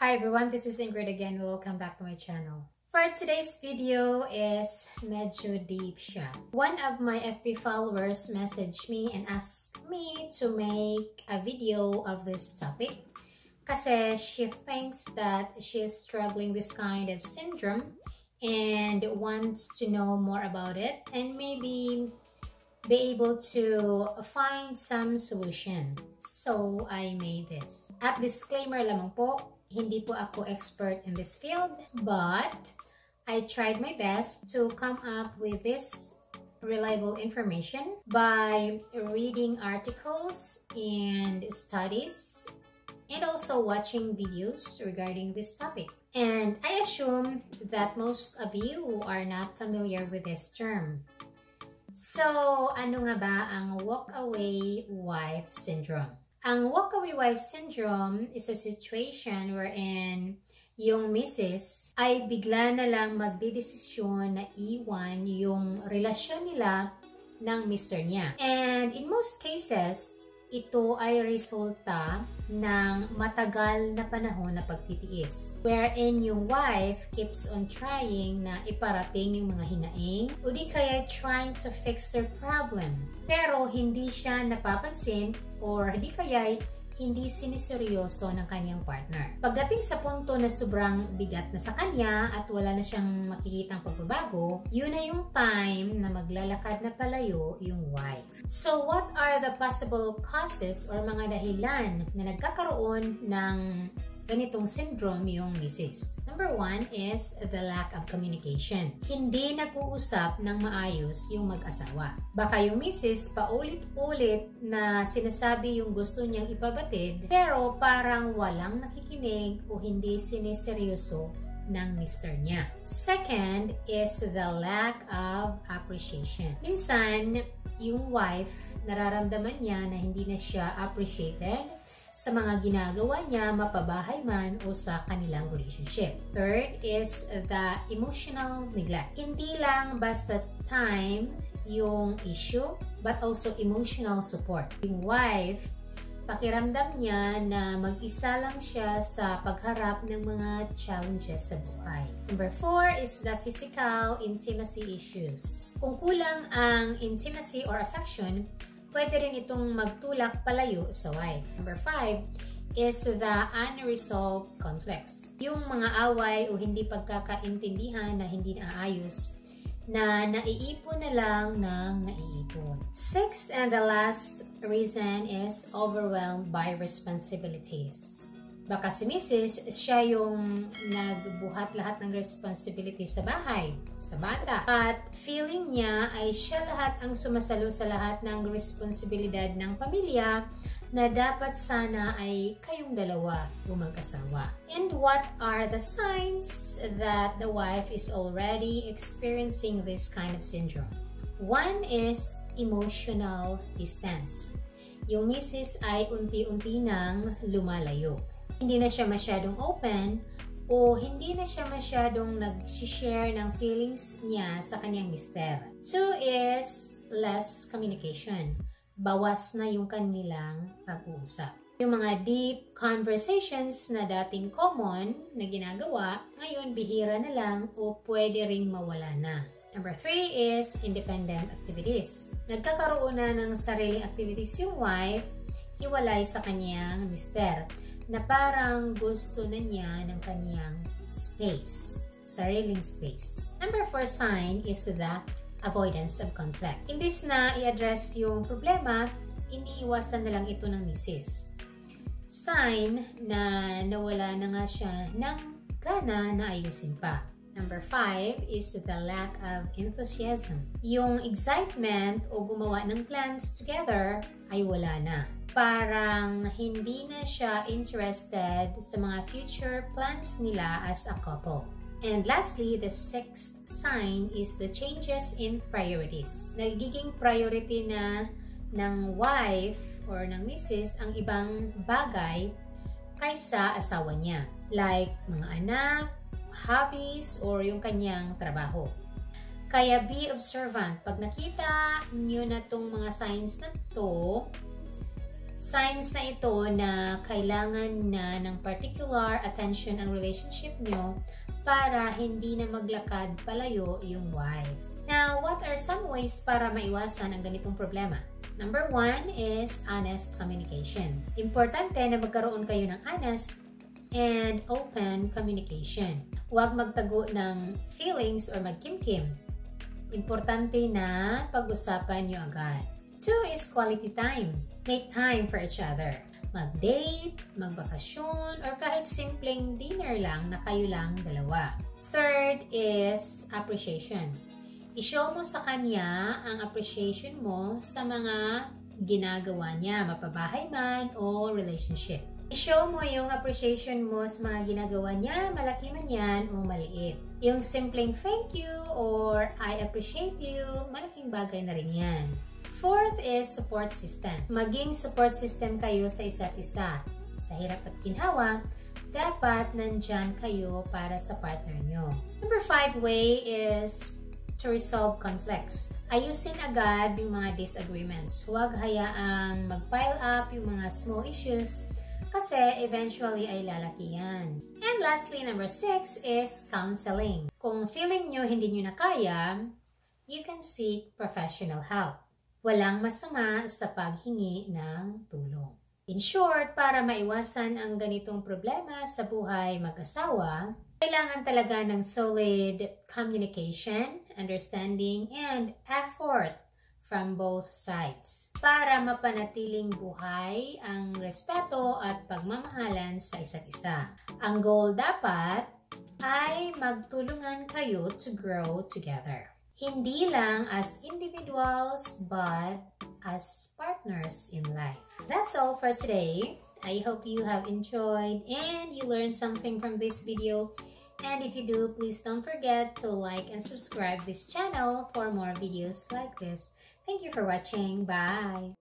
Hi everyone, this is Ingrid again. Welcome back to my channel. For today's video is medyo deep siya. One of my FB followers messaged me and asked me to make a video of this topic kasi she thinks that she's struggling this kind of syndrome and wants to know more about it and maybe be able to find some solution. So I made this. At disclaimer lamang po, hindi po ako expert in this field, but I tried my best to come up with this reliable information by reading articles and studies and also watching videos regarding this topic. And I assume that most of you are not familiar with this term. So, ano nga ba ang walkaway wife syndrome? Ang walkaway wife syndrome is a situation wherein yung misis ay bigla na lang magdedesisyon na iwan yung relasyon nila ng mister niya. And in most cases, ito ay resulta ng matagal na panahon na pagtitiis. Wherein yung wife keeps on trying na iparating yung mga hinaing o di kaya trying to fix their problem. Pero hindi siya napapansin or di kaya hindi siniseryoso ng kanyang partner. Pagdating sa punto na sobrang bigat na sa kanya at wala na siyang makikitang pagbabago, yun na yung time na maglalakad na palayo yung wife. So what are the possible causes or mga dahilan na nagkakaroon ng ganitong syndrome yung misis? Number one is the lack of communication. Hindi nag-uusap ng maayos yung mag-asawa. Baka yung misis paulit-ulit na sinasabi yung gusto niyang ipabatid, pero parang walang nakikinig o hindi siniseryoso ng mister niya. Second is the lack of appreciation. Minsan, yung wife, nararamdaman niya na hindi na siya appreciated sa mga ginagawa niya, mapabahay man o sa kanilang relationship. Third is the emotional neglect. Hindi lang basta time yung issue, but also emotional support. Yung wife, pakiramdam niya na mag-isa lang siya sa pagharap ng mga challenges sa buhay. Number 4 is the physical intimacy issues. Kung kulang ang intimacy or affection, pwede rin itong magtulak palayo sa wife. Number 5 is the unresolved conflicts. Yung mga away o hindi pagkakaintindihan na hindi naayos na naiipon na lang ng naiipon. Sixth and the last reason is overwhelmed by responsibilities. Baka si Mrs. siya yung nagbuhat lahat ng responsibility sa bahay, sa bata. At feeling niya ay siya lahat ang sumasalo sa lahat ng responsibilidad ng pamilya na dapat sana ay kayong dalawa o mag-asawa. And what are the signs that the wife is already experiencing this kind of syndrome? One is emotional distance. Yung misis ay unti-unti nang lumalayo. Hindi na siya masyadong open o hindi na siya masyadong nag-share ng feelings niya sa kanyang mister. Two is less communication. Bawas na yung kanilang pag-uusap. Yung mga deep conversations na dating common na ginagawa, ngayon bihira na lang o pwede ring mawala na. Number 3 is independent activities. Nagkakaroon na ng sariling activities yung wife, hiwalay sa kanyang mister, na parang gusto na niya ng kanyang space, sariling space. Number 4 sign is the avoidance of conflict. Imbis na i-address yung problema, iniiwasan na lang ito ng misis. Sign na nawala na nga siya ng gana na ayusin pa. Number 5 is the lack of enthusiasm. Yung excitement o gumawa ng plans together ay wala na. Parang hindi na siya interested sa mga future plans nila as a couple. And lastly, the sixth sign is the changes in priorities. Nagiging priority na ng wife or ng misis ang ibang bagay kaysa asawa niya. Like mga anak, hobbies, or yung kanyang trabaho. Kaya be observant. Pag nakita nyo na tong mga signs na to, Signs na ito na kailangan na ng particular attention ang relationship nyo para hindi na maglakad palayo yung wife. Now, what are some ways para maiwasan ang ganitong problema? Number 1 is honest communication. Importante na magkaroon kayo ng honest and open communication. Huwag magtago ng feelings or magkimkim. Importante na pag-usapan nyo agad. 2 is quality time. Make time for each other. Mag-date, magbakasyon, or kahit simpleng dinner lang na kayo lang dalawa. 3rd is appreciation. I-show mo sa kanya ang appreciation mo sa mga ginagawa niya, mapabahay man o relationship. I-show mo yung appreciation mo sa mga ginagawa niya, malaki man yan o maliit. Yung simpleng thank you or I appreciate you, malaking bagay na rin yan. 4th is support system. Maging support system kayo sa isa't isa. Sa hirap at ginhawa, dapat nandyan kayo para sa partner nyo. Number 5 way is to resolve conflicts. Ayusin agad yung mga disagreements. Huwag hayaang mag-pile up yung mga small issues kasi eventually ay lalaki yan. And lastly, number 6 is counseling. Kung feeling nyo hindi nyo na kaya, you can seek professional help. Walang masama sa paghingi ng tulong. In short, para maiwasan ang ganitong problema sa buhay mag-asawa, kailangan talaga ng solid communication, understanding, and effort from both sides para mapanatiling buhay ang respeto at pagmamahalan sa isa't isa. Ang goal dapat ay magtulungan kayo to grow together. Hindi lang as individuals but as partners in life. That's all for today. I hope you have enjoyed and you learned something from this video. And if you do, please don't forget to like and subscribe this channel for more videos like this. Thank you for watching. Bye!